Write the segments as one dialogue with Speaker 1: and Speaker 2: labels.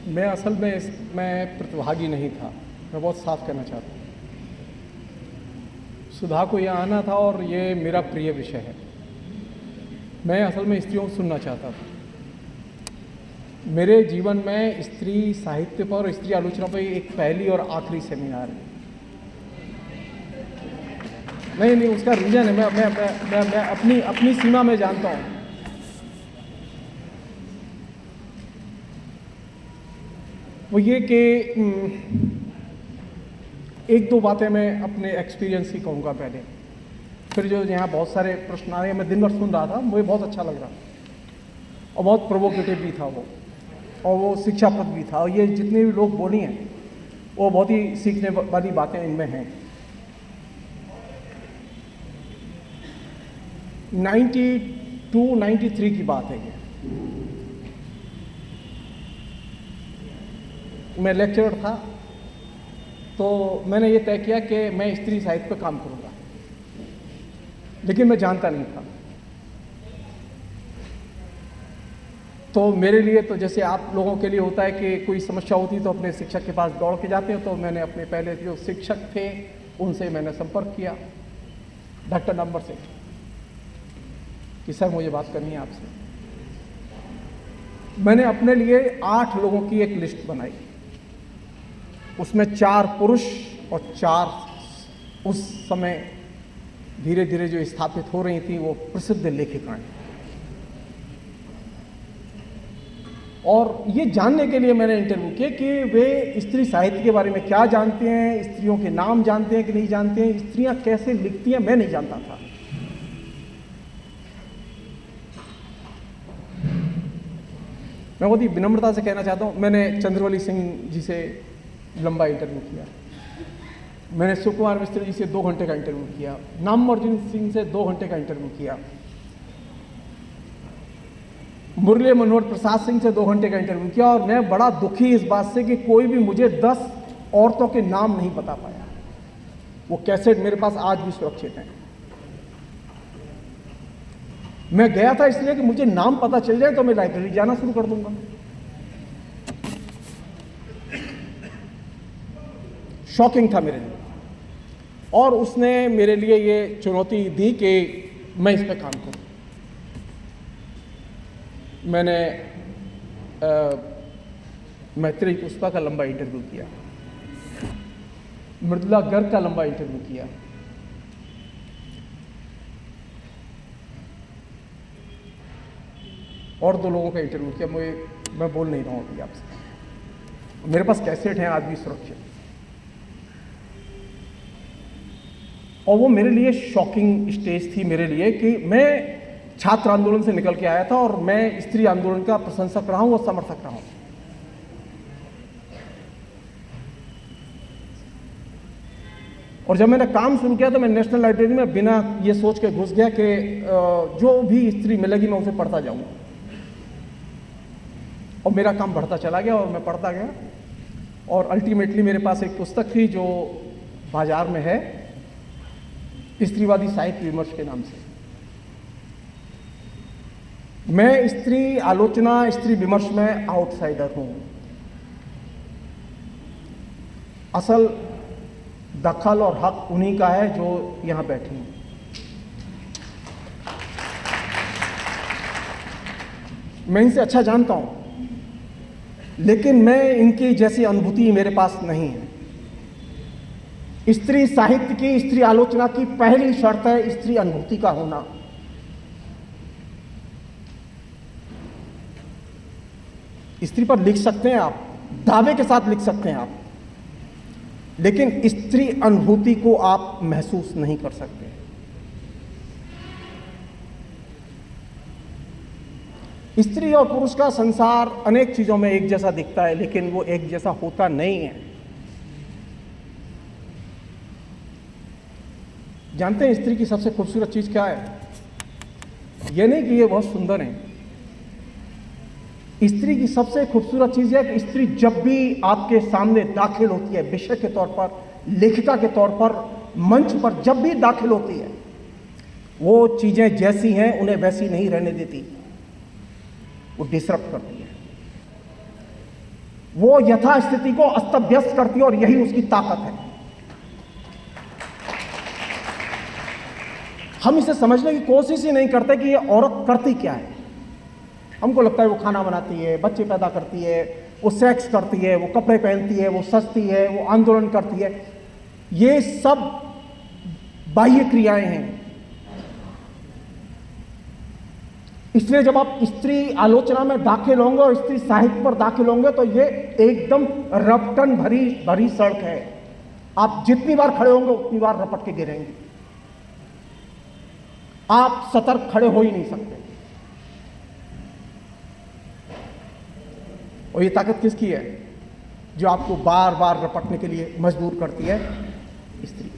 Speaker 1: मैं असल में मैं प्रतिभागी नहीं था। मैं बहुत साफ कहना चाहता हूँ। सुधा को यहाँ आना था और ये मेरा प्रिय विषय है। मैं असल में स्त्रियों को सुनना चाहता था। मेरे जीवन में स्त्री साहित्य पर, स्त्री आलोचना पर एक पहली और आखिरी सेमिनार है। नहीं, उसका रीजन है, मैं अपनी सीमा में जानता हूँ। वो ये कि एक दो बातें मैं अपने एक्सपीरियंस ही कहूँगा पहले, फिर जो यहाँ बहुत सारे प्रश्न आ रहे हैं। मैं दिन भर सुन रहा था, मुझे बहुत अच्छा लग रहा और बहुत प्रोवोकेटिव भी था वो, और वो शिक्षाप्रद भी था। और ये जितने भी लोग बोली हैं वो बहुत ही सीखने वाली बातें इनमें हैं। 92-93 की बात है ये। मैं लेक्चरर था, तो मैंने ये तय किया कि मैं स्त्री साहित्य पर काम करूँगा, लेकिन मैं जानता नहीं था। तो मेरे लिए तो जैसे आप लोगों के लिए होता है कि कोई समस्या होती तो अपने शिक्षक के पास दौड़ के जाते हो, तो मैंने अपने पहले जो शिक्षक थे उनसे मैंने संपर्क किया ढक्कन नंबर से कि सर मुझे बात करनी है आपसे। मैंने अपने लिए 8 लोगों की एक लिस्ट बनाई। उसमें 4 पुरुष और 4 उस समय धीरे धीरे जो स्थापित हो रही थी वो प्रसिद्ध लेखिकाएं। और ये जानने के लिए मैंने इंटरव्यू किए कि वे स्त्री साहित्य के बारे में क्या जानते हैं, स्त्रियों के नाम जानते हैं कि नहीं जानते हैं, स्त्रियां कैसे लिखती हैं, मैं नहीं जानता था। मैं बहुत ही विनम्रता से कहना चाहता हूँ, मैंने चंद्रवली सिंह जी से लंबा इंटरव्यू किया, मैंने सुकुमार मिस्त्री जी से 2 घंटे का इंटरव्यू किया, नाम अर्जुन सिंह से 2 घंटे का इंटरव्यू किया, मुरली मनोहर प्रसाद सिंह से 2 घंटे का इंटरव्यू किया। और मैं बड़ा दुखी इस बात से कि कोई भी मुझे 10 औरतों के नाम नहीं बता पाया। वो कैसेट मेरे पास आज भी सुरक्षित हैं। मैं गया था इसलिए कि मुझे नाम पता चल जाए तो मैं लाइब्रेरी जाना शुरू कर दूंगा। शॉकिंग था मेरे लिए, और उसने मेरे लिए ये चुनौती दी कि मैं इस पर काम करूं। मैंने मैत्रेयी पुष्पा का लंबा इंटरव्यू किया, मृदुला गर्ग का लंबा इंटरव्यू किया, और 2 लोगों का इंटरव्यू किया। मैं बोल नहीं रहा हूं अभी आपसे, मेरे पास कैसेट हैं आज भी सुरक्षित। और वो मेरे लिए शॉकिंग स्टेज थी मेरे लिए कि मैं छात्र आंदोलन से निकल के आया था और मैं स्त्री आंदोलन का प्रशंसक रहा हूं और समर्थक रहा हूं। और जब मैंने काम शुरू किया तो मैं नेशनल लाइब्रेरी में बिना ये सोच के घुस गया कि जो भी स्त्री मिलेगी मैं उसे पढ़ता जाऊंगा। और मेरा काम बढ़ता चला गया और मैं पढ़ता गया, और अल्टीमेटली मेरे पास एक पुस्तक थी जो बाजार में है, स्त्रीवादी साहित्य विमर्श के नाम से। मैं स्त्री आलोचना, स्त्री विमर्श में आउटसाइडर हूं। असल दखल और हक उन्हीं का है जो यहां बैठे हैं। मैं इनसे अच्छा जानता हूं, लेकिन मैं इनकी जैसी अनुभूति मेरे पास नहीं है। स्त्री साहित्य की, स्त्री आलोचना की पहली शर्त है स्त्री अनुभूति का होना। स्त्री पर लिख सकते हैं आप, दावे के साथ लिख सकते हैं आप, लेकिन स्त्री अनुभूति को आप महसूस नहीं कर सकते। स्त्री और पुरुष का संसार अनेक चीजों में एक जैसा दिखता है, लेकिन वो एक जैसा होता नहीं है। जानते हैं स्त्री की सबसे खूबसूरत चीज क्या है? यह नहीं कि ये बहुत सुंदर है। स्त्री की सबसे खूबसूरत चीज है कि स्त्री जब भी आपके सामने दाखिल होती है, विषय के तौर पर, लेखिका के तौर पर, मंच पर जब भी दाखिल होती है, वो चीजें जैसी हैं उन्हें वैसी नहीं रहने देती, वो डिसरप्ट करती है। वो यथास्थिति को अस्त व्यस्त करती है और यही उसकी ताकत है। हम इसे समझने की कोशिश ही नहीं करते कि ये औरत करती क्या है। हमको लगता है वो खाना बनाती है, बच्चे पैदा करती है, वो सेक्स करती है, वो कपड़े पहनती है, वो सस्ती है, वो आंदोलन करती है। ये सब बाह्य क्रियाएं हैं। इसलिए जब आप स्त्री आलोचना में दाखिल होंगे और स्त्री साहित्य पर दाखिल होंगे तो ये एकदम रपटन भरी सड़क है। आप जितनी बार खड़े होंगे उतनी बार रपट के गिरेंगे। आप सतर्क खड़े हो ही नहीं सकते। और ये ताकत किसकी है जो आपको बार बार रपटने के लिए मजबूर करती है? स्त्री।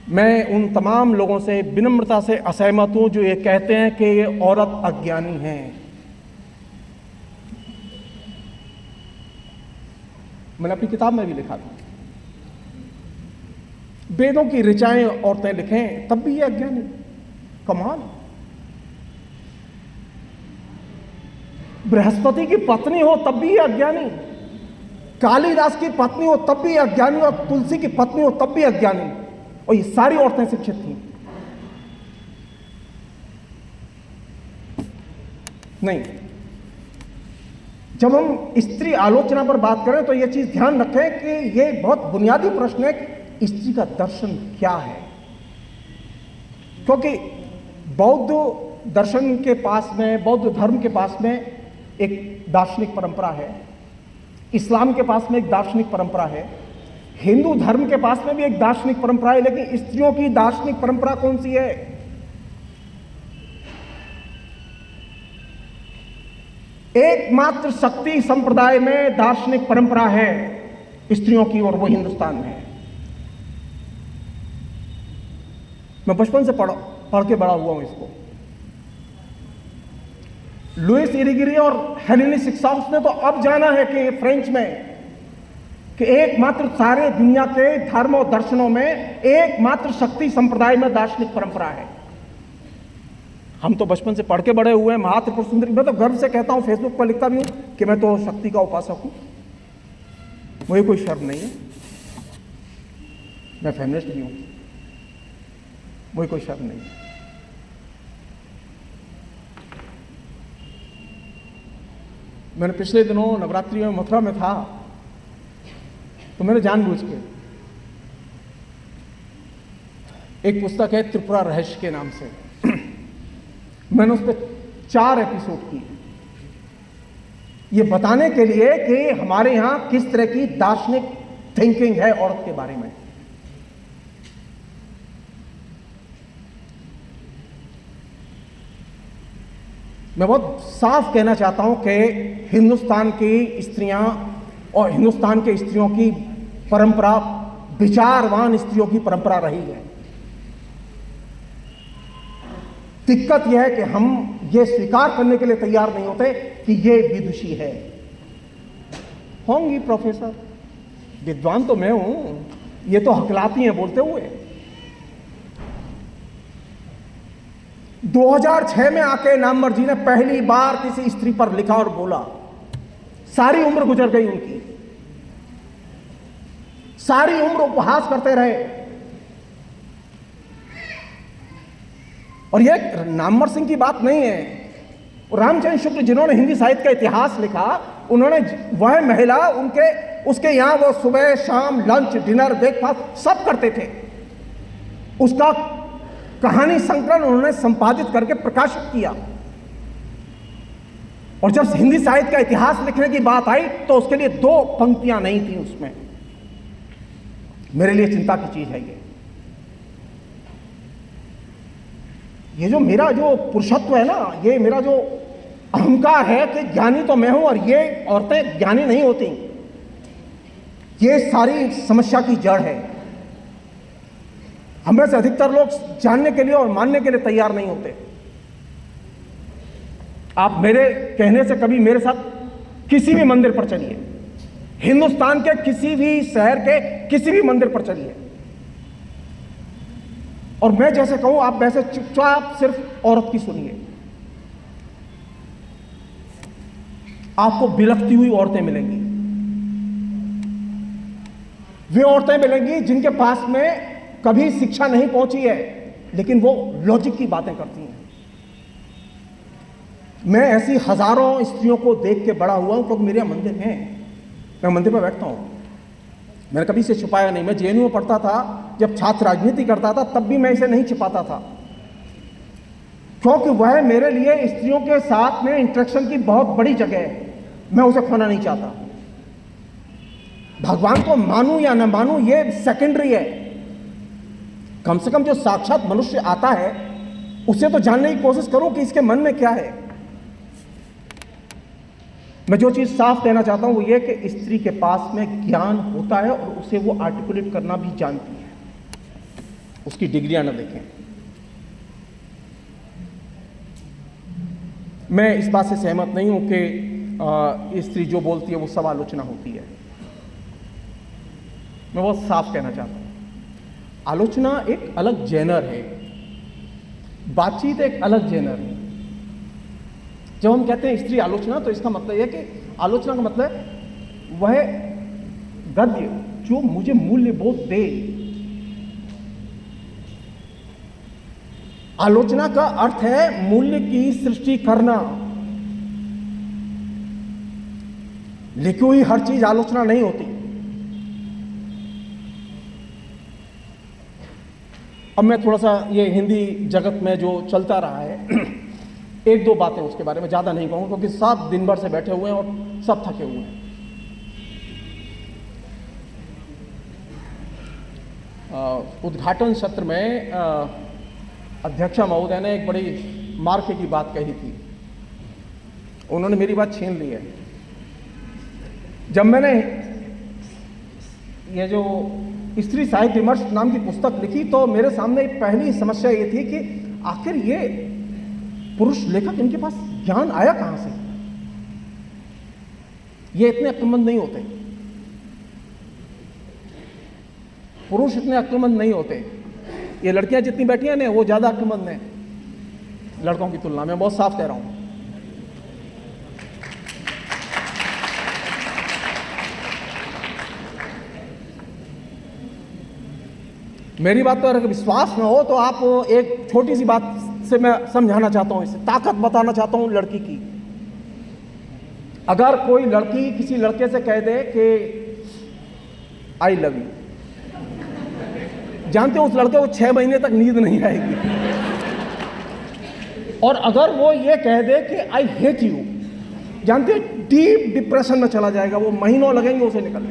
Speaker 1: मैं उन तमाम लोगों से विनम्रता से असहमत हूं जो ये कहते हैं कि ये औरत अज्ञानी है। मैंने अपनी किताब में भी लिखा था, वेदों की ऋचाएं औरतें लिखें तब भी ये अज्ञानी। कमाल। बृहस्पति की पत्नी हो तब भी ये अज्ञानी, कालिदास की पत्नी हो तब भी अज्ञानी, और तुलसी की पत्नी हो तब भी अज्ञानी। और ये सारी औरतें शिक्षित थी। नहीं, जब हम स्त्री आलोचना पर बात करें तो यह चीज ध्यान रखें कि यह बहुत बुनियादी प्रश्न है कि स्त्री का दर्शन क्या है। क्योंकि बौद्ध दर्शन के पास में, बौद्ध धर्म के पास में एक दार्शनिक परंपरा है, इस्लाम के पास में एक दार्शनिक परंपरा है, हिंदू धर्म के पास में भी एक दार्शनिक परंपरा है। लेकिन स्त्रियों की दार्शनिक परंपरा कौन सी है? एकमात्र शक्ति संप्रदाय में दार्शनिक परंपरा है स्त्रियों की, और वो हिंदुस्तान में है। मैं बचपन से पढ़ के बड़ा हुआ हूं इसको। लुइस इरिगिरी और हेलेनी सिक्साउस ने तो अब जाना है कि फ्रेंच में कि एकमात्र सारे दुनिया के धर्म और दर्शनों में एकमात्र शक्ति संप्रदाय में दार्शनिक परंपरा है। हम तो बचपन से पढ़ के बड़े हुए हैं। महात्रिपुर सुंदरी, मैं तो गर्व से कहता हूं, फेसबुक पर लिखता भी हूं कि मैं तो शक्ति का उपासक हूं। मुझे कोई शर्म नहीं है, मैं फेमिनिस्ट भी हूं, मुझे कोई शर्म नहीं है। मैंने पिछले दिनों नवरात्रि में मथुरा में था तो मैंने जानबूझ के एक पुस्तक है त्रिपुरा रहस्य के नाम से, मैंने उस पर 4 एपिसोड किए, ये बताने के लिए कि हमारे यहां किस तरह की दार्शनिक थिंकिंग है औरत के बारे में। मैं बहुत साफ कहना चाहता हूं कि हिंदुस्तान की स्त्रियां और हिंदुस्तान के स्त्रियों की परंपरा विचारवान स्त्रियों की परंपरा रही है। दिक्कत यह है कि हम ये स्वीकार करने के लिए तैयार नहीं होते कि ये विदुषी है। होंगी प्रोफेसर, विद्वान तो मैं हूं, ये तो हकलाती हैं बोलते हुए। 2006 में आके नामवर जी ने पहली बार किसी स्त्री पर लिखा और बोला। सारी उम्र गुजर गई उनकी, सारी उम्र उपहास करते रहे। और ये नामवर सिंह की बात नहीं है, रामचंद्र शुक्ल जिन्होंने हिंदी साहित्य का इतिहास लिखा, उन्होंने वह महिला उसके यहां वो सुबह शाम लंच डिनर ब्रेकफास्ट सब करते थे। उसका कहानी संकलन उन्होंने संपादित करके प्रकाशित किया। और जब हिंदी साहित्य का इतिहास लिखने की बात आई तो उसके लिए 2 पंक्तियां नहीं थी उसमें। मेरे लिए चिंता की चीज है ये जो मेरा जो पुरुषत्व है ना, ये मेरा जो अहंकार है कि ज्ञानी तो मैं हूं और ये औरतें ज्ञानी नहीं होती, ये सारी समस्या की जड़ है। हमें से अधिकतर लोग जानने के लिए और मानने के लिए तैयार नहीं होते। आप मेरे कहने से कभी मेरे साथ किसी भी मंदिर पर चलिए, हिंदुस्तान के किसी भी शहर के किसी भी मंदिर पर चलिए, और मैं जैसे कहूं आप वैसे चुपचाप सिर्फ औरत की सुनिए। आपको बिलखती हुई औरतें मिलेंगी। वे औरतें मिलेंगी जिनके पास में कभी शिक्षा नहीं पहुंची है, लेकिन वो लॉजिक की बातें करती हैं। मैं ऐसी हजारों स्त्रियों को देख के बड़ा हुआ हूं, क्योंकि मेरे यहाँ मंदिर हैं, मैं मंदिर पर बैठता हूं। मैंने कभी इसे छुपाया नहीं। मैं जेएनयू में पढ़ता था, जब छात्र राजनीति करता था, तब भी मैं इसे नहीं छिपाता था, क्योंकि वह मेरे लिए स्त्रियों के साथ में इंटरेक्शन की बहुत बड़ी जगह है। मैं उसे खोना नहीं चाहता। भगवान को मानूं या न मानूं ये सेकेंडरी है। कम से कम जो साक्षात मनुष्य आता है उसे तो जानने की कोशिश करूं कि इसके मन में क्या है। मैं जो चीज साफ कहना चाहता हूं वो ये कि स्त्री के पास में ज्ञान होता है और उसे वो आर्टिकुलेट करना भी जानती है। उसकी डिग्रियां न देखें। मैं इस बात से सहमत नहीं हूं कि स्त्री जो बोलती है वो सब आलोचना होती है। मैं बहुत साफ कहना चाहता हूं, आलोचना एक अलग जेनर है, बातचीत एक अलग जेनर है। जब हम कहते हैं स्त्री आलोचना, तो इसका मतलब यह कि आलोचना का मतलब वह गद्य जो मुझे मूल्य बोध दे। आलोचना का अर्थ है मूल्य की सृष्टि करना। लिखी हुई हर चीज आलोचना नहीं होती। अब मैं थोड़ा सा ये हिंदी जगत में जो चलता रहा है एक दो बातें उसके बारे में ज़्यादा नहीं कहूँगा, क्योंकि सब दिन भर से बैठे हुए हैं और सब थके हुए हैं। उद्घाटन सत्र में अध्यक्षा महोदय ने एक बड़ी मार्के की बात कही थी। उन्होंने मेरी बात छीन ली है। जब मैंने ये जो स्त्री साहित्य विमर्श नाम की पुस्तक लिखी, तो मेरे सामने पहली समस्या ये थी कि आखिर ये पुरुष लेखक, इनके पास ज्ञान आया कहां से? ये इतने अक्लमंद नहीं होते, पुरुष इतने अक्लमंद नहीं होते। ये लड़कियां जितनी बैठी हैं ना, वो ज्यादा अक्लमंद हैं लड़कों की तुलना में। बहुत साफ कह रहा हूं। मेरी बात पर अगर विश्वास ना हो तो आप एक छोटी सी बात से मैं समझाना चाहता हूं, इसे ताकत बताना चाहता हूं लड़की की। अगर कोई लड़की किसी लड़के से कह दे कि आई लव यू, जानते हो उस लड़के को 6 महीने तक नींद नहीं आएगी। और अगर वो ये कह दे कि आई हेट यू, जानते हो डीप डिप्रेशन में चला जाएगा, वो महीनों लगेंगे उसे निकलने।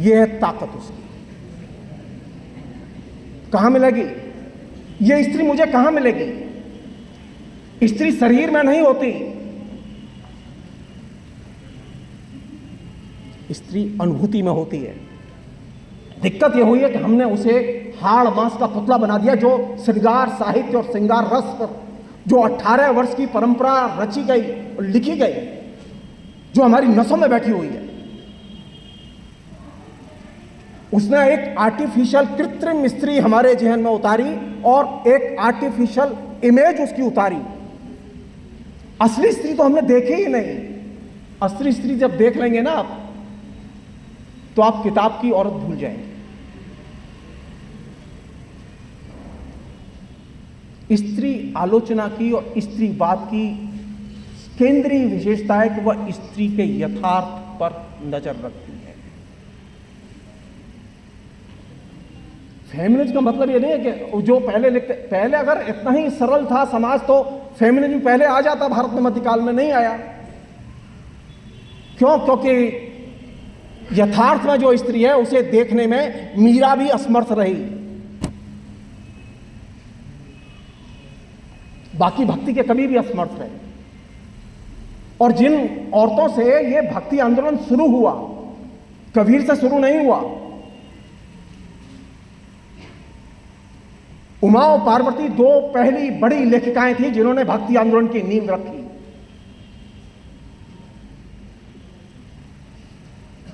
Speaker 1: ये है ताकत उसकी। कहां मिलेगी ये स्त्री? मुझे कहां मिलेगी? स्त्री शरीर में नहीं होती, स्त्री अनुभूति में होती है। दिक्कत यह हुई है कि हमने उसे हाड़ मांस का पुतला बना दिया, जो श्रृंगार साहित्य और श्रृंगार रस पर जो 18 वर्ष की परंपरा रची गई और लिखी गई, जो हमारी नसों में बैठी हुई है, उसने एक आर्टिफिशियल कृत्रिम स्त्री हमारे जहन में उतारी और एक आर्टिफिशियल इमेज उसकी उतारी। असली स्त्री तो हमने देखी ही नहीं। असली स्त्री जब देख लेंगे ना आप, तो आप किताब की औरत भूल जाएंगे। स्त्री आलोचना की और स्त्रीवाद की केंद्रीय विशेषता है कि वह स्त्री के यथार्थ पर नजर रखती है। फेमिनिज्म का मतलब ये नहीं है कि जो पहले लिखते, पहले अगर इतना ही सरल था समाज तो फेमिनिज्म पहले आ जाता। भारत में मध्यकाल में नहीं आया। क्यों? क्योंकि यथार्थ में जो स्त्री है उसे देखने में मीरा भी असमर्थ रही। बाकी भक्ति के कभी भी असमर्थ रहे। और जिन औरतों से ये भक्ति आंदोलन शुरू हुआ, कबीर से शुरू नहीं हुआ। उमा और पार्वती दो पहली बड़ी लेखिकाएं थी जिन्होंने भक्ति आंदोलन की नींव रखी।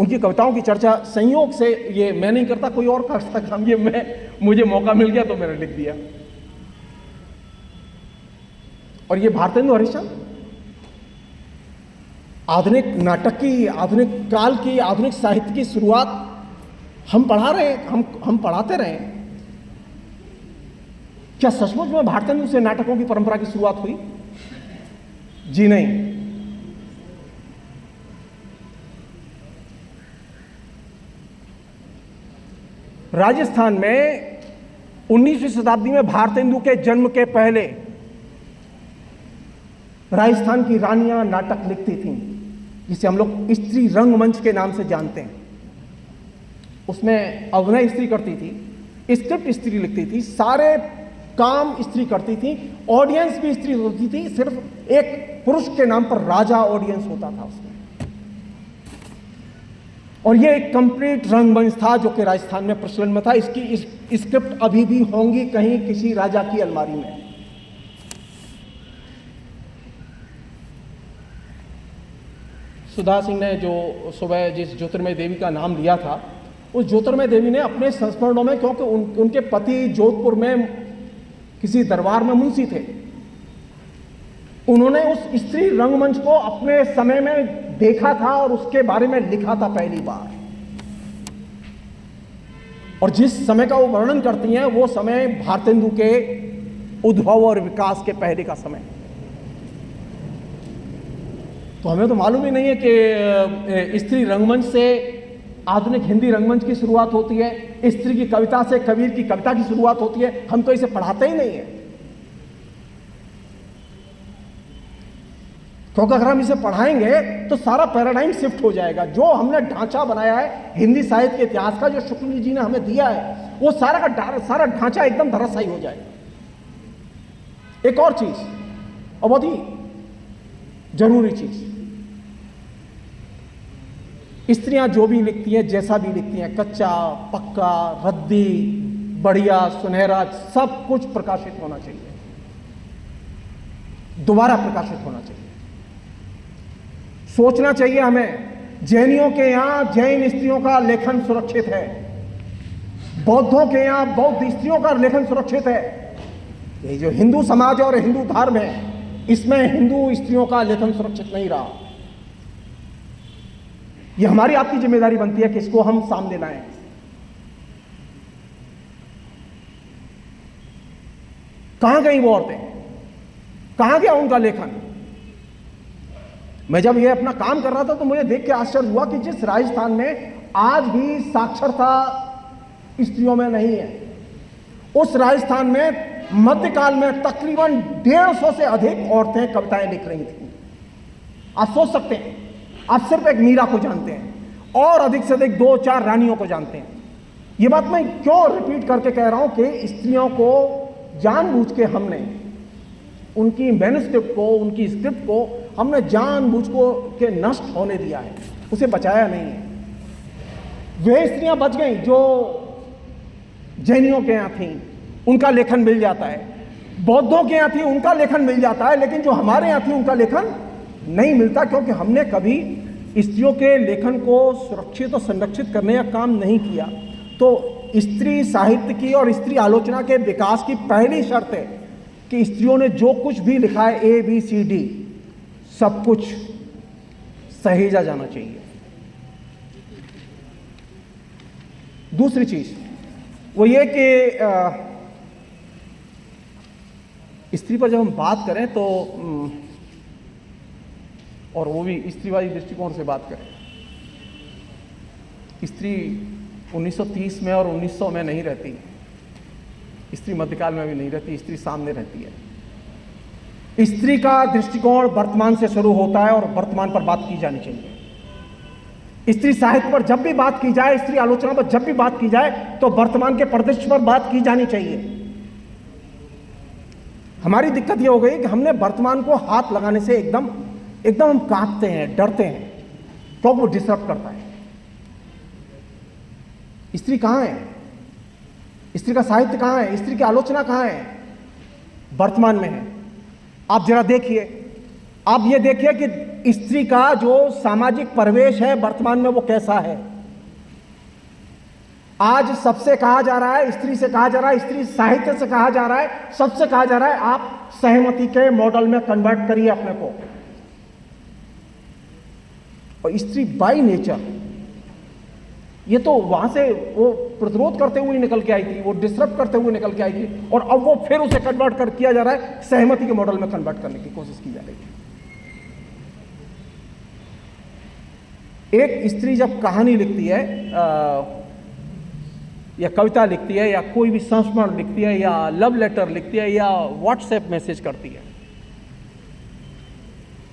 Speaker 1: उनकी कविताओं की चर्चा संयोग से, ये मैं नहीं करता, कोई और कर सकता, ये मुझे मौका मिल गया तो मैंने लिख दिया। और ये भारतेंदु हरिश्चंद्र आधुनिक नाटक की, आधुनिक काल की, आधुनिक साहित्य की शुरुआत हम पढ़ा रहे हैं, हम पढ़ाते रहे। क्या सचमुच में भारतेंदु से नाटकों की परंपरा की शुरुआत हुई? जी नहीं। राजस्थान में 19वीं शताब्दी में भारतेंदु के जन्म के पहले राजस्थान की रानियां नाटक लिखती थीं, जिसे हम लोग स्त्री रंगमंच के नाम से जानते हैं। उसमें अभिनय स्त्री करती थी, स्क्रिप्ट स्त्री लिखती थी, सारे काम स्त्री करती थी, ऑडियंस भी स्त्री होती थी। सिर्फ एक पुरुष के नाम पर राजा ऑडियंस होता था उसमें। और ये एक कंप्लीट रंगमंच था जो कि राजस्थान में प्रचलन में था। इसकी स्क्रिप्ट अभी भी होंगी कहीं किसी राजा की अलमारी में। सुधा सिंह ने जो सुबह जिस ज्योतिर्मय देवी का नाम लिया था, उस ज्योतिर्मय देवी ने अपने संस्मरणों में, क्योंकि उनके पति जोधपुर में किसी दरबार में मुंशी थे, उन्होंने उस स्त्री रंगमंच को अपने समय में देखा था और उसके बारे में लिखा था पहली बार। और जिस समय का वो वर्णन करती हैं, वो समय भारतेंदु के उद्भव और विकास के पहले का समय। तो हमें तो मालूम ही नहीं है कि स्त्री रंगमंच से आधुनिक हिंदी रंगमंच की शुरुआत होती है, स्त्री की कविता से कबीर की कविता की शुरुआत होती है। हम तो इसे पढ़ाते ही नहीं है, क्योंकि अगर हम इसे पढ़ाएंगे तो सारा पैराडाइम शिफ्ट हो जाएगा। जो हमने ढांचा बनाया है हिंदी साहित्य के इतिहास का, जो शुक्ल जी ने हमें दिया है, वो सारा का सारा ढांचा एकदम धराशायी हो जाएगा। एक और चीज, और बहुत ही जरूरी चीज, स्त्रियां जो भी लिखती हैं, जैसा भी लिखती हैं, कच्चा पक्का, रद्दी, बढ़िया, सुनहरा, सब कुछ प्रकाशित होना चाहिए, दोबारा प्रकाशित होना चाहिए। सोचना चाहिए हमें, जैनियों के यहां जैन स्त्रियों का लेखन सुरक्षित है, बौद्धों के यहां बौद्ध स्त्रियों का लेखन सुरक्षित है। ये जो हिंदू समाज और हिंदू धर्म है, इसमें हिंदू स्त्रियों का लेखन सुरक्षित नहीं रहा। ये हमारी आपकी जिम्मेदारी बनती है कि इसको हम सामने लाएं। कहां गई वो औरतें? कहां गया उनका लेखन? मैं जब ये अपना काम कर रहा था तो मुझे देख के आश्चर्य हुआ कि जिस राजस्थान में आज भी साक्षरता स्त्रियों में नहीं है, उस राजस्थान में मध्यकाल में तकरीबन 150 से अधिक औरतें कविताएं लिख रही थी। आप सोच सकते हैं, आप सिर्फ एक मीरा को जानते हैं और अधिक से अधिक 2-4 रानियों को जानते हैं। ये बात मैं क्यों रिपीट करके कह रहा हूं कि स्त्रियों को जानबूझ के हमने उनकी मैन्युस्क्रिप्ट को, उनकी स्क्रिप्ट को हमने जानबूझ को के नष्ट होने दिया है, उसे बचाया नहीं है। वे स्त्रियां बच गई जो जैनियों के यहाँ थी, उनका लेखन मिल जाता है, बौद्धों के यहाँ थी, उनका लेखन मिल जाता है, लेकिन जो हमारे यहाँ थी उनका लेखन नहीं मिलता, क्योंकि हमने कभी स्त्रियों के लेखन को सुरक्षित और संरक्षित करने का काम नहीं किया। तो स्त्री साहित्य की और स्त्री आलोचना के विकास की पहली शर्त है कि स्त्रियों ने जो कुछ भी लिखा है, ABCD, सब कुछ सहेजा जाना चाहिए। दूसरी चीज वो ये कि स्त्री पर जब हम बात करें तो और वो भी स्त्रीवादी दृष्टिकोण से बात करें, स्त्री 1930 में और 1900 में नहीं रहती, स्त्री मध्यकाल में भी नहीं रहती, स्त्री सामने रहती है। स्त्री का दृष्टिकोण वर्तमान से शुरू होता है और वर्तमान पर बात की जानी चाहिए। स्त्री साहित्य पर जब भी बात की जाए, स्त्री आलोचना पर जब भी बात की जाए, तो वर्तमान के परिदृश्य पर बात की जानी चाहिए। हमारी दिक्कत यह हो गई कि हमने वर्तमान को हाथ लगाने से एकदम हम कांपते हैं, डरते हैं, तो वो डिस्टर्ब करता है। स्त्री कहां है? स्त्री का साहित्य कहां है? स्त्री की आलोचना कहां है? वर्तमान में है। आप जरा देखिए, आप ये देखिए कि स्त्री का जो सामाजिक परिवेश है वर्तमान में वो कैसा है। आज सबसे कहा जा रहा है, स्त्री से कहा जा रहा है, स्त्री साहित्य से कहा जा रहा है, सबसे कहा जा रहा है आप सहमति के मॉडल में कन्वर्ट करिए अपने को। और स्त्री बाय नेचर, ये तो वहां से वो प्रतिरोध करते हुए निकल के आई थी, वो डिसरप्ट करते हुए निकल के आई थी, और अब वो फिर उसे कन्वर्ट कर किया जा रहा है, सहमति के मॉडल में कन्वर्ट करने की कोशिश की जा रही है। एक स्त्री जब कहानी लिखती है या कविता लिखती है या कोई भी संस्मरण लिखती है या लव लेटर लिखती है या व्हाट्सएप मैसेज करती है,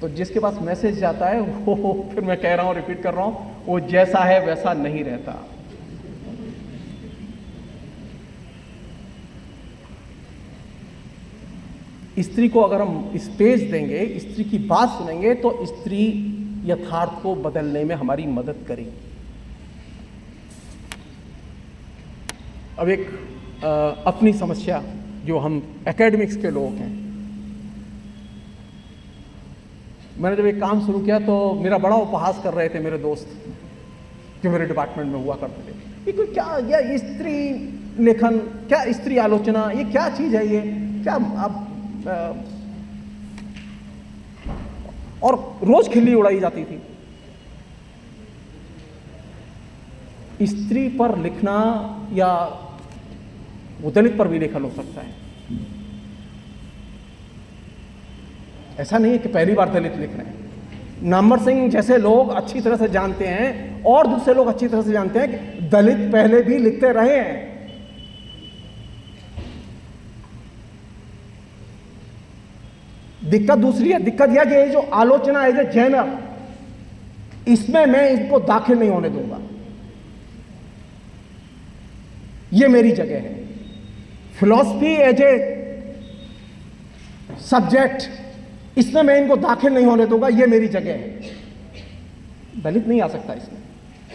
Speaker 1: तो जिसके पास मैसेज जाता है वो, फिर मैं कह रहा हूं, रिपीट कर रहा हूं, वो जैसा है वैसा नहीं रहता। स्त्री को अगर हम स्पेस देंगे, स्त्री की बात सुनेंगे, तो स्त्री यथार्थ को बदलने में हमारी मदद करेगी। अब एक अपनी समस्या, जो हम एकेडमिक्स के लोग हैं, मैंने जब एक काम शुरू किया तो मेरा बड़ा उपहास कर रहे थे मेरे दोस्त जो मेरे डिपार्टमेंट में हुआ करते थे, ये कोई क्या, ये स्त्री लेखन, क्या स्त्री आलोचना, ये क्या चीज है, ये क्या आप और रोज खिल्ली उड़ाई जाती थी। स्त्री पर लिखना या वो दलित पर भी लेखन हो सकता है। ऐसा नहीं है कि पहली बार दलित लिख रहे हैं। नामवर सिंह जैसे लोग अच्छी तरह से जानते हैं और दूसरे लोग अच्छी तरह से जानते हैं कि दलित पहले भी लिखते रहे हैं। दिक्कत दूसरी है, दिक्कत यह कि ये जो आलोचना एज ए जेनर, इसमें मैं इसको दाखिल नहीं होने दूंगा। ये मेरी जगह है। फिलॉसफी एज ए सब्जेक्ट, इसमें मैं इनको दाखिल नहीं होने दूंगा, ये मेरी जगह है। दलित नहीं आ सकता इसमें,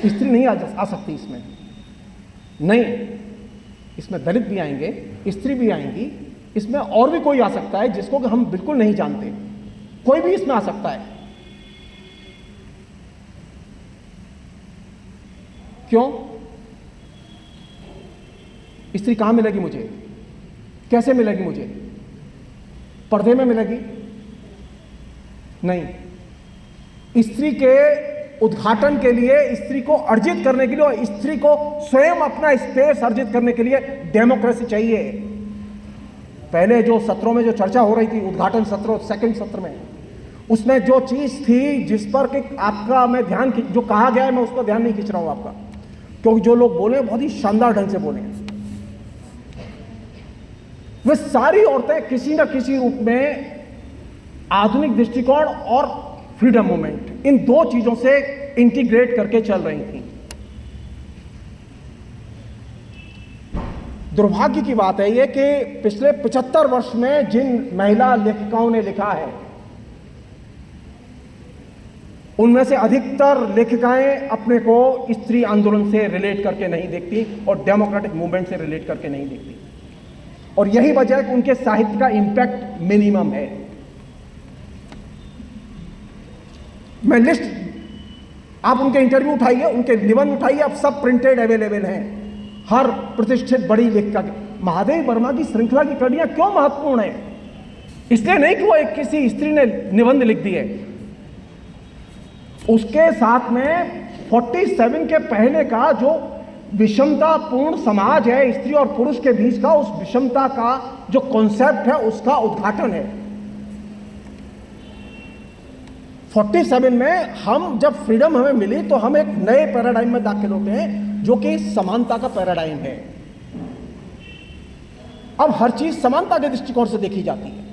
Speaker 1: स्त्री नहीं आ सकती इसमें, नहीं, इसमें दलित भी आएंगे, स्त्री भी आएंगी, इसमें और भी कोई आ सकता है जिसको कि हम बिल्कुल नहीं जानते, कोई भी इसमें आ सकता है। क्यों? स्त्री कहां मिलेगी मुझे, कैसे मिलेगी मुझे? पर्दे में मिलेगी? नहीं। स्त्री के उद्घाटन के लिए, स्त्री को अर्जित करने के लिए और स्त्री को स्वयं अपना स्पेस अर्जित करने के लिए डेमोक्रेसी चाहिए। पहले जो सत्रों में जो चर्चा हो रही थी, उद्घाटन सत्र, सेकंड सत्र में, उसमें जो चीज थी जिस पर कि आपका मैं ध्यान, जो कहा गया है मैं उस पर ध्यान नहीं खींच रहा हूं आपका, क्योंकि जो लोग बोले बहुत ही शानदार ढंग से बोले। वे सारी औरतें किसी न किसी रूप में आधुनिक दृष्टिकोण और फ्रीडम मूवमेंट, इन दो चीजों से इंटीग्रेट करके चल रही थी। दुर्भाग्य की बात है यह कि पिछले 75 वर्ष में जिन महिला लेखिकाओं ने लिखा है, उनमें से अधिकतर लेखिकाएं अपने को स्त्री आंदोलन से रिलेट करके नहीं देखती और डेमोक्रेटिक मूवमेंट से रिलेट करके नहीं देखती, और यही वजह है कि उनके साहित्य का इंपैक्ट मिनिमम है। मैं लिस्ट, आप उनके इंटरव्यू उठाइए, उनके निबंध उठाइए, अब सब प्रिंटेड अवेलेबल हैं हर प्रतिष्ठित बड़ी लेखिका के। महादेवी वर्मा की श्रृंखला की कड़ियां क्यों महत्वपूर्ण है? इसलिए नहीं कि वो एक किसी स्त्री ने निबंध लिख दिए, उसके साथ में 47 के पहले का जो विषमतापूर्ण समाज है स्त्री और पुरुष के बीच का, उस विषमता का जो कॉन्सेप्ट है उसका उद्घाटन है। 47 में हम जब फ्रीडम हमें मिली तो हम एक नए पैराडाइम में दाखिल होते हैं जो कि समानता का पैराडाइम है। अब हर चीज समानता के दृष्टिकोण से देखी जाती है।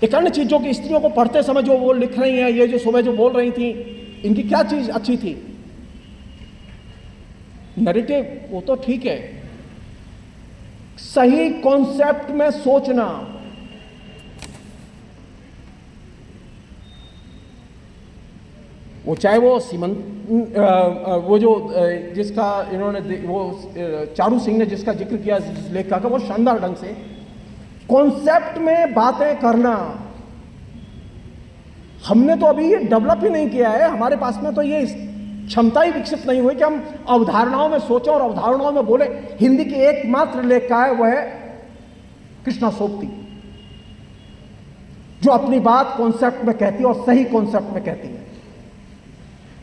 Speaker 1: एक अन्य चीज जो कि स्त्रियों को पढ़ते समय जो वो लिख रही हैं, ये जो सुबह जो बोल रही थी, इनकी क्या चीज अच्छी थी? नैरेटिव, वो तो ठीक है, सही कॉन्सेप्ट में सोचना, वो चाहे वो वो जो जिसका इन्होंने वो चारू सिंह ने जिसका जिक्र किया लेखिका का, वो शानदार ढंग से कॉन्सेप्ट में बातें करना। हमने तो अभी ये डेवलप ही नहीं किया है, हमारे पास में तो ये क्षमता ही विकसित नहीं हुई कि हम अवधारणाओं में सोचें और अवधारणाओं में बोले। हिंदी की एकमात्र लेखिका है वह है कृष्णा सोबती, जो अपनी बात कॉन्सेप्ट में कहती है और सही कॉन्सेप्ट में कहती है।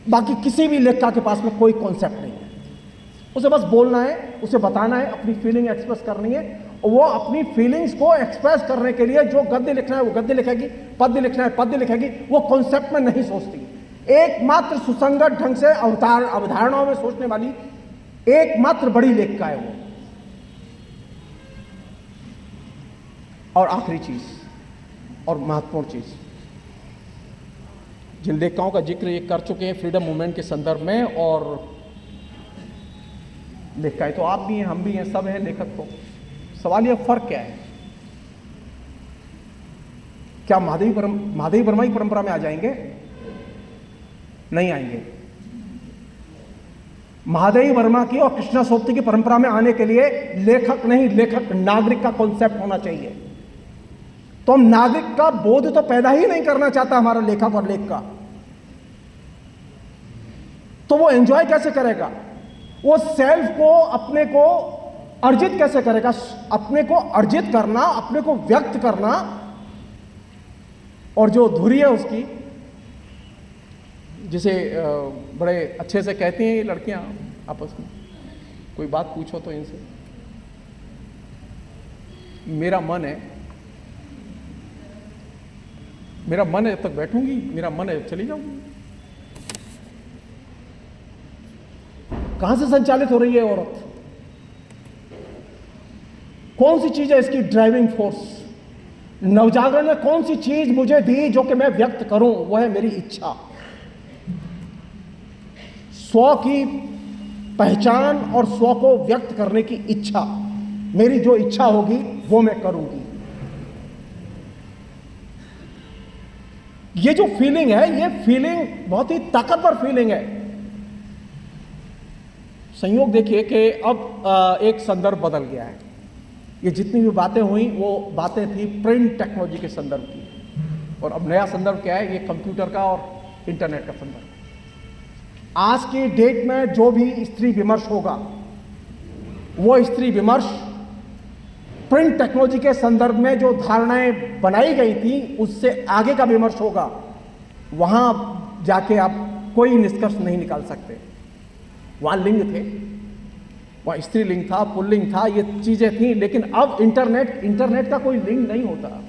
Speaker 1: बाकी किसी भी लेखिका के पास में कोई कॉन्सेप्ट नहीं है, उसे बस बोलना है, उसे बताना है, अपनी फीलिंग एक्सप्रेस करनी है, और वो अपनी फीलिंग्स को एक्सप्रेस करने के लिए जो गद्य लिखना है वो गद्य लिखेगी, पद्य लिखना है पद्य लिखेगी। वो कॉन्सेप्ट में नहीं सोचती। एकमात्र सुसंगत ढंग से अवधारणाओं में सोचने वाली एकमात्र बड़ी लेखिका है वो। और आखिरी चीज और महत्वपूर्ण चीज, जिन लेखिकाओं का जिक्र ये कर चुके हैं फ्रीडम मूवमेंट के संदर्भ में, और लेखिकाएं तो आप भी हैं, हम भी हैं, सब हैं लेखक। तो सवाल यह फर्क क्या है? क्या माधवी वर्मा की परंपरा में आ जाएंगे? नहीं आएंगे। महादेवी वर्मा की और कृष्णा सोप्ती की परंपरा में आने के लिए लेखक नहीं, लेखक नागरिक का कॉन्सेप्ट होना चाहिए। तो हम नागरिक का बोध तो पैदा ही नहीं करना चाहता हमारा लेखक और लेख का, तो वो एंजॉय कैसे करेगा? वो सेल्फ को, अपने को अर्जित कैसे करेगा? अपने को अर्जित करना, अपने को व्यक्त करना, और जो धुरी है उसकी, जिसे बड़े अच्छे से कहती हैं ये लड़कियां आपस में, कोई बात पूछो तो इनसे, मेरा मन है जब तक बैठूंगी, मेरा मन है जब चली जाऊंगी। कहां से संचालित हो रही है औरत? कौन सी चीज है इसकी ड्राइविंग फोर्स? नवजागरण ने कौन सी चीज मुझे दी जो कि मैं व्यक्त करूं? वो है मेरी इच्छा, स्व की पहचान और स्व को व्यक्त करने की इच्छा। मेरी जो इच्छा होगी वो मैं करूंगी। ये जो फीलिंग है, ये फीलिंग बहुत ही ताकतवर फीलिंग है। संयोग देखिए कि अब एक संदर्भ बदल गया है। ये जितनी भी बातें हुई वो बातें थी प्रिंट टेक्नोलॉजी के संदर्भ की, और अब नया संदर्भ क्या है? ये कंप्यूटर का और इंटरनेट का संदर्भ। आज की डेट में जो भी स्त्री विमर्श होगा, वो स्त्री विमर्श प्रिंट टेक्नोलॉजी के संदर्भ में जो धारणाएं बनाई गई थी उससे आगे का विमर्श होगा। वहां जाके आप कोई निष्कर्ष नहीं निकाल सकते। वहां लिंग थे, वहां स्त्रीलिंग था, पुल्लिंग था, ये चीजें थी, लेकिन अब इंटरनेट का कोई लिंग नहीं होता।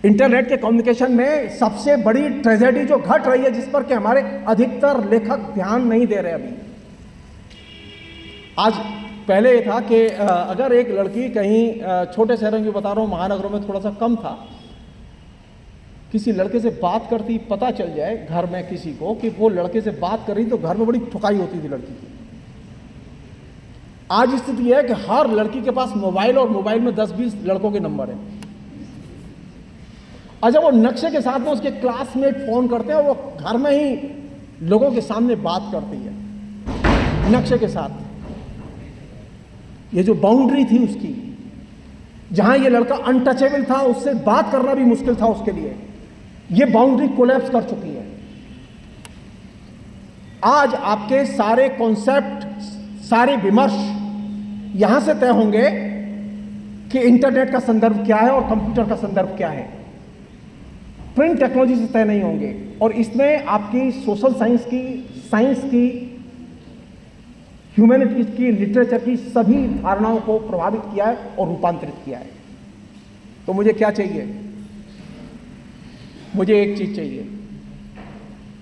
Speaker 1: इंटरनेट के कम्युनिकेशन में सबसे बड़ी ट्रेजेडी जो घट रही है, जिस पर कि हमारे अधिकतर लेखक ध्यान नहीं दे रहे अभी। आज पहले ये था कि अगर एक लड़की कहीं छोटे शहरों की बता रहा हूँ, महानगरों में थोड़ा सा कम था, किसी लड़के से बात करती पता चल जाए घर में किसी को कि वो लड़के से बात कर रही, तो घर में बड़ी ठुकाई होती थी लड़की की। आज स्थिति है कि हर लड़की के पास मोबाइल, और मोबाइल में 10-20 लड़कों के नंबर हैं। और जब वो नक्शे के साथ में उसके क्लासमेट फोन करते हैं, वो घर में ही लोगों के सामने बात करती है नक्शे के साथ। ये जो बाउंड्री थी उसकी, जहां ये लड़का अनटचेबल था, उससे बात करना भी मुश्किल था उसके लिए, ये बाउंड्री कोलैप्स कर चुकी है। आज आपके सारे कॉन्सेप्ट, सारे विमर्श यहां से तय होंगे कि इंटरनेट का संदर्भ क्या है और कंप्यूटर का संदर्भ क्या है। प्रिंट टेक्नोलॉजी से तय नहीं होंगे। और इसमें आपकी सोशल साइंस की, ह्यूमैनिटीज की, लिटरेचर की सभी धारणाओं को प्रभावित किया है और रूपांतरित किया है। तो मुझे क्या चाहिए? मुझे एक चीज चाहिए,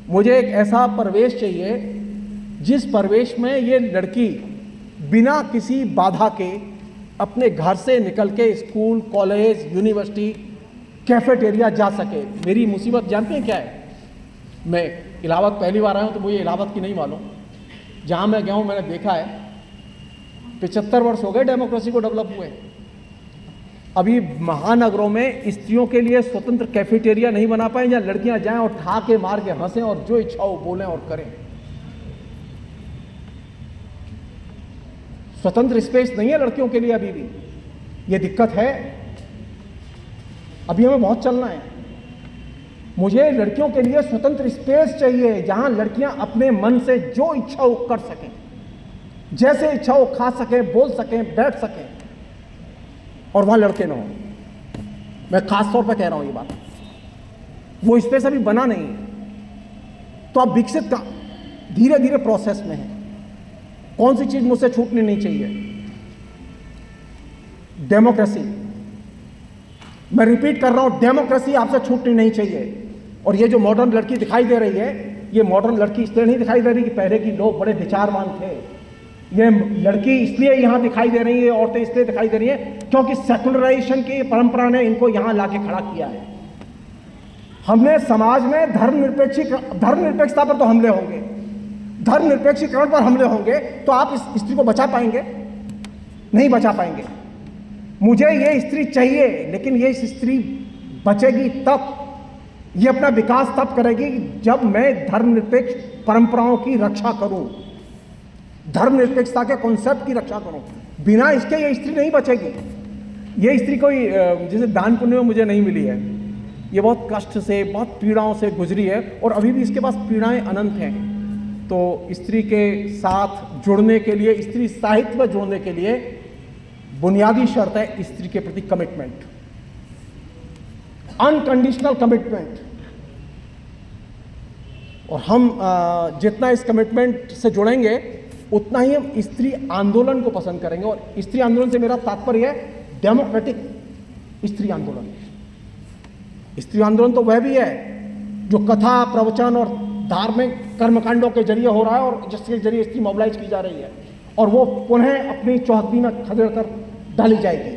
Speaker 1: मुझे एक ऐसा परिवेश चाहिए जिस परिवेश में ये लड़की बिना किसी बाधा के अपने घर से निकल के स्कूल, कॉलेज, यूनिवर्सिटी, कैफेटेरिया जा सके। मेरी मुसीबत जानते हैं क्या है? मैं इलाहाबाद पहली बार आया हूं, तो मुझे इलाहाबाद की नहीं मालूम। जहां मैं गया हूं मैंने देखा है 75 वर्ष हो गए डेमोक्रेसी को डेवलप हुए। अभी महानगरों में स्त्रियों के लिए स्वतंत्र कैफेटेरिया नहीं बना पाए, जहां लड़कियां जाएं और ठाके मार के हंसें और जो इच्छा हो बोलें और करें। स्वतंत्र स्पेस नहीं है लड़कियों के लिए अभी भी। यह दिक्कत है, अभी हमें बहुत चलना है। मुझे लड़कियों के लिए स्वतंत्र स्पेस चाहिए, जहां लड़कियां अपने मन से जो इच्छा हो कर सकें, जैसे इच्छा हो खा सकें, बोल सकें, बैठ सकें, और वहां लड़के ना हो। मैं खास तौर पर कह रहा हूं ये बात, वो स्पेस अभी बना नहीं है। तो आप विकसित का धीरे धीरे प्रोसेस में है। कौन सी चीज मुझसे छूटनी नहीं चाहिए? डेमोक्रेसी। मैं रिपीट कर रहा हूं, डेमोक्रेसी आपसे छूटनी नहीं चाहिए। और ये जो मॉडर्न लड़की दिखाई दे रही है, ये मॉडर्न लड़की इसलिए नहीं दिखाई दे रही कि पहले के लोग बड़े विचारवान थे। ये लड़की इसलिए यहां दिखाई दे रही है, औरतें इसलिए दिखाई दे रही है क्योंकि सेकुलराइजेशन की परंपरा ने इनको यहां लाके खड़ा किया है। हमने समाज में धर्मनिरपेक्षता पर तो हमले होंगे, धर्मनिरपेक्षीकरण पर हमले होंगे, तो आप इस स्त्री को बचा पाएंगे? नहीं बचा पाएंगे। मुझे ये स्त्री चाहिए, लेकिन ये स्त्री बचेगी तब, ये अपना विकास तब करेगी जब मैं धर्मनिरपेक्ष परंपराओं की रक्षा करूं, धर्मनिरपेक्षता के कॉन्सेप्ट की रक्षा करूं। बिना इसके ये स्त्री नहीं बचेगी। ये स्त्री कोई जैसे दान पुण्य में मुझे नहीं मिली है, ये बहुत कष्ट से, बहुत पीड़ाओं से गुजरी है और अभी भी इसके पास पीड़ाएं अनंत हैं। तो स्त्री के साथ जुड़ने के लिए, स्त्री साहित्य में जुड़ने के लिए बुनियादी शर्त है स्त्री के प्रति कमिटमेंट, अनकंडीशनल कमिटमेंट। और हम जितना इस कमिटमेंट से जुड़ेंगे उतना ही हम स्त्री आंदोलन को पसंद करेंगे। और स्त्री आंदोलन से मेरा तात्पर्य है डेमोक्रेटिक स्त्री आंदोलन। स्त्री आंदोलन तो वह भी है जो कथा, प्रवचन और धार्मिक कर्मकांडों के जरिए हो रहा है और जिसके जरिए स्त्री मोबिलाइज की जा रही है, और वो पुनः अपनी चौहद्दी में खदेड़ कर डाली जाएगी।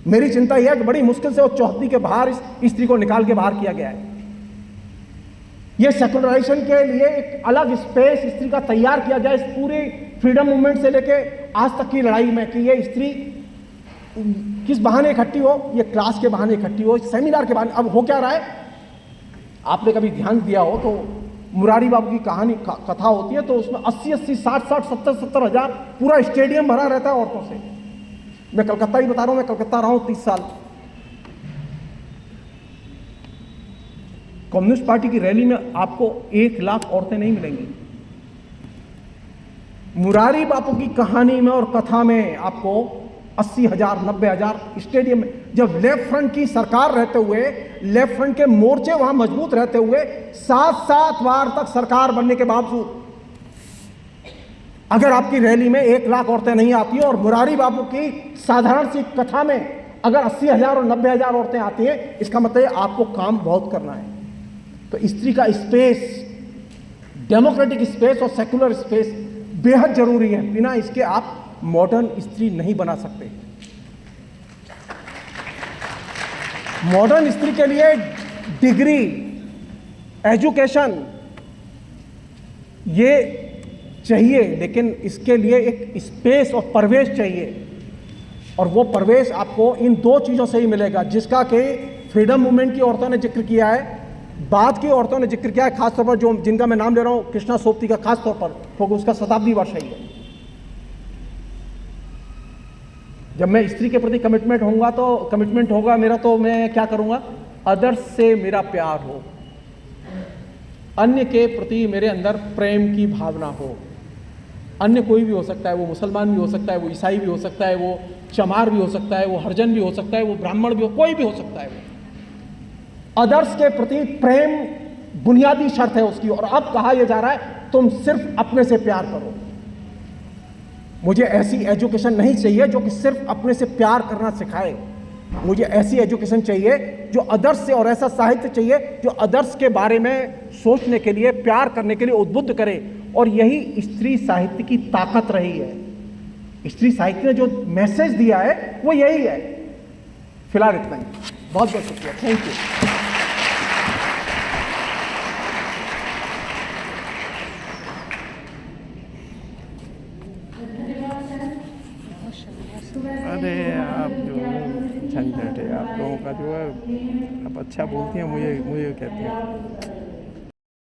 Speaker 1: मेरी चिंता यह है कि बड़ी मुश्किल से वो चौहद्दी के बाहर इस स्त्री को निकाल के बाहर किया गया है। ये सेकुलराइजेशन के लिए एक अलग स्पेस स्त्री का तैयार किया गया इस पूरे फ्रीडम मूवमेंट से लेके आज तक की लड़ाई में, कि ये स्त्री किस बहाने इकट्ठी हो, ये क्लास के बहाने इकट्ठी हो, सेमिनार के बहाने। अब हो क्या रहा है, आपने कभी ध्यान दिया हो तो मुरारी बाबू की कहानी कथा होती है तो उसमें 80-80, 60-60, 70-70 हजार पूरा स्टेडियम भरा रहता है औरतों से। मैं कलकत्ता ही बता रहा हूं, मैं कलकत्ता रहा हूं 30 साल। कम्युनिस्ट पार्टी की रैली में आपको 1 लाख औरतें नहीं मिलेंगी। मुरारी बापू की कहानी में और कथा में आपको 80,000, 90,000 स्टेडियम में। जब लेफ्ट फ्रंट की सरकार रहते हुए, लेफ्ट फ्रंट के मोर्चे वहां मजबूत रहते हुए 7-7 बार तक सरकार बनने के बावजूद अगर आपकी रैली में 1 लाख औरतें नहीं आती और मुरारी बापू की साधारण सी कथा में अगर 80,000 और 90,000 औरतें आती हैं, इसका मतलब आपको काम बहुत करना है। तो स्त्री का स्पेस, डेमोक्रेटिक स्पेस और सेकुलर स्पेस बेहद जरूरी है। बिना इसके आप मॉडर्न स्त्री नहीं बना सकते। मॉडर्न स्त्री के लिए डिग्री, एजुकेशन ये चाहिए, लेकिन इसके लिए एक स्पेस और प्रवेश चाहिए। और वो प्रवेश आपको इन 2 चीज़ों से ही मिलेगा, जिसका कि फ्रीडम मूवमेंट की औरतों ने जिक्र किया है, बाद की औरतों ने जिक्र किया है, खासतौर पर जो जिनका मैं नाम ले रहा हूँ, कृष्णा सोपती का खासतौर पर, क्योंकि उसका शताब्दी वर्ष है ये। जब मैं स्त्री के प्रति कमिटमेंट होगा मेरा, तो मैं क्या करूंगा, अदर्स से मेरा प्यार हो, अन्य के प्रति मेरे अंदर प्रेम की भावना हो। अन्य कोई भी हो सकता है, वो मुसलमान भी हो सकता है, वो ईसाई भी हो सकता है, वो चमार भी हो सकता है, वो हरिजन भी हो सकता है, वो ब्राह्मण भी हो, कोई भी हो सकता है। वो अदर्स के प्रति प्रेम बुनियादी शर्त है उसकी। और अब कहा यह जा रहा है तुम सिर्फ अपने से प्यार करो। मुझे ऐसी एजुकेशन नहीं चाहिए जो कि सिर्फ अपने से प्यार करना सिखाए। मुझे ऐसी एजुकेशन चाहिए जो अदर्स से, और ऐसा साहित्य चाहिए जो अदर्स के बारे में सोचने के लिए, प्यार करने के लिए उद्बुद्ध करे। और यही स्त्री साहित्य की ताकत रही है। स्त्री साहित्य ने जो मैसेज दिया है वो यही है। फिलहाल इतना ही, बहुत बहुत शुक्रिया, थैंक यू।
Speaker 2: अरे आप जो झंझट है आप लोगों का, जो है आप अच्छा बोलती हैं, मुझे कहते हैं।